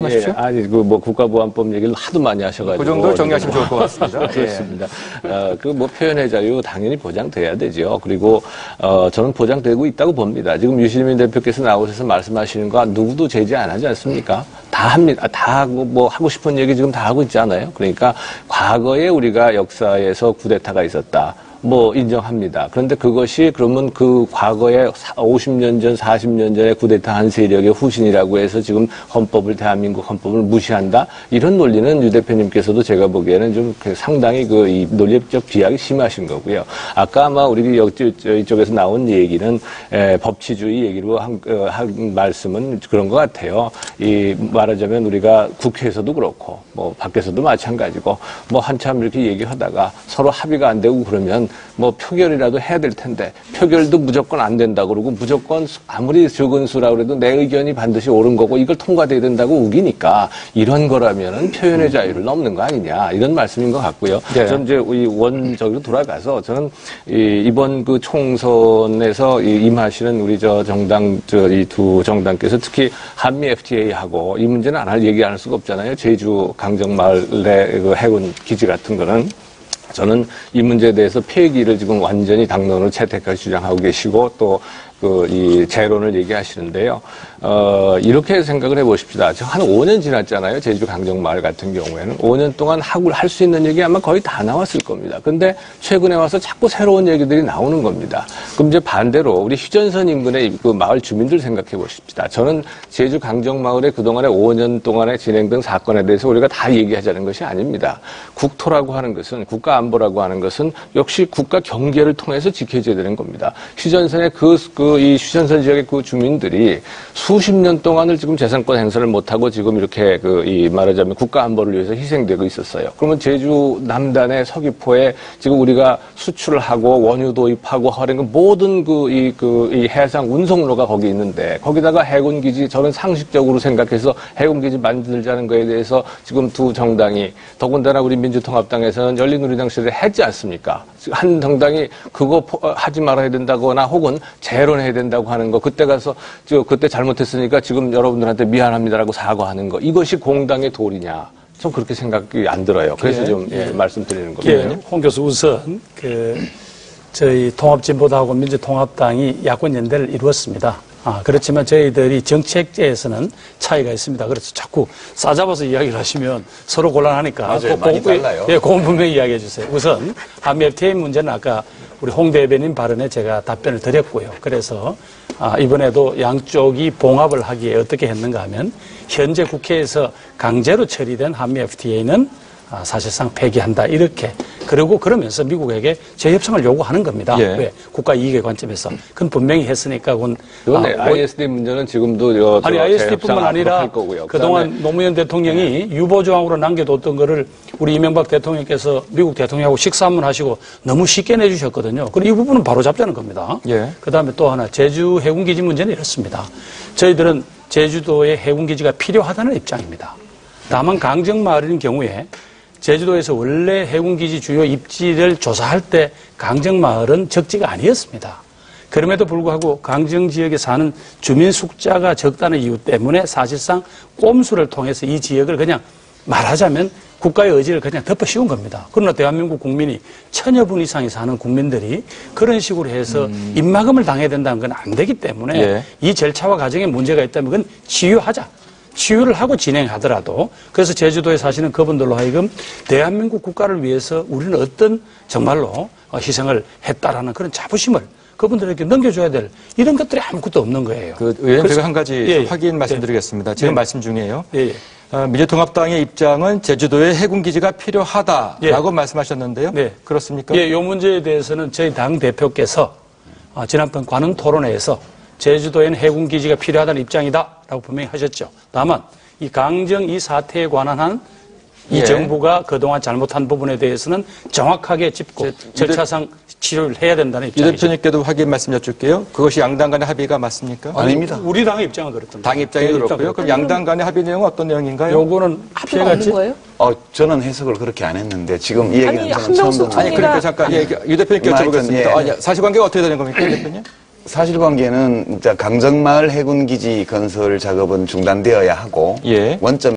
말씀하십시오. 예, 아니, 뭐 국가보안법 얘기를 하도 많이 하셔가지고. 그 정도 정리하시면 좋을 것 같습니다. 그렇습니다. 뭐 표현의 자유 당연히 보장돼야 되죠. 그리고, 저는 보장되고 있다고 봅니다. 지금 유시민 대표께서 나오셔서 말씀하시는 거 누구도 제재 안 하지 않습니까? 다 합니다. 다 하고, 뭐 하고 싶은 얘기 지금 다 하고 있잖아요. 그러니까 과거에 우리가 역사에서 쿠데타가 있었다. 뭐 인정합니다. 그런데 그것이 그러면 그 과거에 50년 전, 40년 전에 쿠데타 한 세력의 후신이라고 해서 지금 대한민국 헌법을 무시한다? 이런 논리는 유 대표님께서도 제가 보기에는 좀 상당히 이 논리적 비약이 심하신 거고요. 아까 아마 우리 이쪽에서 나온 얘기는 법치주의 얘기로 한 말씀은 그런 것 같아요. 말하자면 우리가 국회에서도 그렇고 뭐 밖에서도 마찬가지고 뭐 한참 이렇게 얘기하다가 서로 합의가 안 되고 그러면 뭐 표결이라도 해야 될 텐데 표결도 무조건 안 된다 그러고 무조건 아무리 적은 수라고 해도 내 의견이 반드시 옳은 거고 이걸 통과돼야 된다고 우기니까 이런 거라면은 표현의 자유를 넘는 거 아니냐 이런 말씀인 것 같고요. 네. 저는 이제 원적으로 돌아가서 저는 이번 그 총선에서 임하시는 우리 이 두 정당께서 특히 한미 FTA하고 이 문제는 얘기 안 할 수가 없잖아요. 제주 강정마을의 그 해군 기지 같은 거는. 저는 이 문제에 대해서 폐기를 지금 완전히 당론으로 채택하게 주장하고 계시고 또 이 재론을 얘기하시는데요. 이렇게 생각을 해보십시다. 한 5년 지났잖아요. 제주 강정마을 같은 경우에는. 5년 동안 할 수 있는 얘기 아마 거의 다 나왔을 겁니다. 근데 최근에 와서 자꾸 새로운 얘기들이 나오는 겁니다. 그럼 이제 반대로 우리 휴전선 인근의 그 마을 주민들 생각해 보십시다. 저는 제주 강정마을에 그동안에 5년 동안에 진행된 사건에 대해서 우리가 다 얘기하자는 것이 아닙니다. 국토라고 하는 것은 국가안보라고 하는 것은 역시 국가 경계를 통해서 지켜져야 되는 겁니다. 휴전선의 이 휴전선 지역의 그 주민들이 수십 년 동안을 지금 재산권 행사를 못하고 지금 이렇게 말하자면 국가 안보를 위해서 희생되고 있었어요. 그러면 제주 남단의 서귀포에 지금 우리가 수출을 하고 원유 도입하고 하는 모든 이 해상 운송로가 거기 있는데 거기다가 해군기지 저는 상식적으로 생각해서 해군기지 만들자는 거에 대해서 지금 두 정당이 더군다나 우리 민주통합당에서는 열린우리당 시대에 했지 않습니까? 한 정당이 그거 하지 말아야 된다거나 혹은 재론해야 된다고 하는 거 그때 가서 그때 잘못했으니까 지금 여러분들한테 미안합니다라고 사과하는 거 이것이 공당의 도리냐? 좀 그렇게 생각이 안 들어요. 그래서 좀 말씀드리는 겁니다. 홍 교수 우선 저희 통합진보당하고 민주통합당이 야권 연대를 이루었습니다. 그렇지만 저희들이 정책제에서는 차이가 있습니다. 그래서 자꾸 싸잡아서 이야기를 하시면 서로 곤란하니까. 맞아요. 많이 달라요. 그건 분명히 이야기해 주세요. 우선 한미 FTA 문제는 아까 우리 홍 대변인 발언에 제가 답변을 드렸고요. 그래서 이번에도 양쪽이 봉합을 하기에 어떻게 했는가 하면 현재 국회에서 강제로 처리된 한미 FTA는 사실상 폐기한다 이렇게 그리고 그러면서 미국에게 재협상을 요구하는 겁니다. 예. 왜? 국가 이익의 관점에서. 그건 분명히 했으니까 그건 ISD 문제는 지금도 아니 ISD뿐만 아니라 거고요. 그동안 노무현 대통령이 유보조항으로 남겨뒀던 거를 우리 이명박 대통령께서 미국 대통령하고 식사 한번 하시고 너무 쉽게 내주셨거든요. 그리고 이 부분은 바로 잡자는 겁니다. 예. 그다음에 또 하나 제주 해군기지 문제는 이렇습니다. 저희들은 제주도에 해군기지가 필요하다는 입장입니다. 다만 강정마을인 경우에 제주도에서 원래 해군기지 주요 입지를 조사할 때 강정마을은 적지가 아니었습니다. 그럼에도 불구하고 강정지역에 사는 주민 숫자가 적다는 이유 때문에 사실상 꼼수를 통해서 이 지역을 그냥 말하자면 국가의 의지를 그냥 덮어 씌운 겁니다. 그러나 대한민국 국민이 1000여 분 이상이 사는 국민들이 그런 식으로 해서 입막음을 당해야 된다는 건 안 되기 때문에 이 절차와 과정에 문제가 있다면 그건 치유하자. 치유를 하고 진행하더라도 그래서 제주도에 사시는 그분들로 하여금 대한민국 국가를 위해서 우리는 어떤 정말로 희생을 했다라는 그런 자부심을 그분들에게 넘겨줘야 될 이런 것들이 아무것도 없는 거예요. 의원님 제가 한 가지 확인 말씀드리겠습니다. 지금 말씀 중이에요. 민주통합당의 입장은 제주도에 해군기지가 필요하다라고 말씀하셨는데요. 그렇습니까? 이 문제에 대해서는 저희 당 대표께서 지난번 관훈 토론회에서 제주도에는 해군기지가 필요하다는 입장이다라고 분명히 하셨죠. 다만 이 강정 이 사태에 관한 한 이 정부가 그동안 잘못한 부분에 대해서는 정확하게 짚고 절차상 치료를 해야 된다는 입장이죠. 이 대표님께도 확인 말씀 여쭐게요. 그것이 양당 간의 합의가 맞습니까? 아닙니다. 우리 당의 입장은 그렇습니다. 당 입장이 그렇고요. 그럼 양당 간의 합의 내용은 어떤 내용인가요? 요거는 합의가 없는 거예요? 저는 해석을 그렇게 안 했는데 지금 이 얘기는 저는 처음 듣는 아니 그러니까 잠깐 유 대표님께 여쭤보겠습니다. 사실관계가 어떻게 되는 겁니까, 유 대표님? 사실관계는 강정마을 해군기지 건설 작업은 중단되어야 하고 원점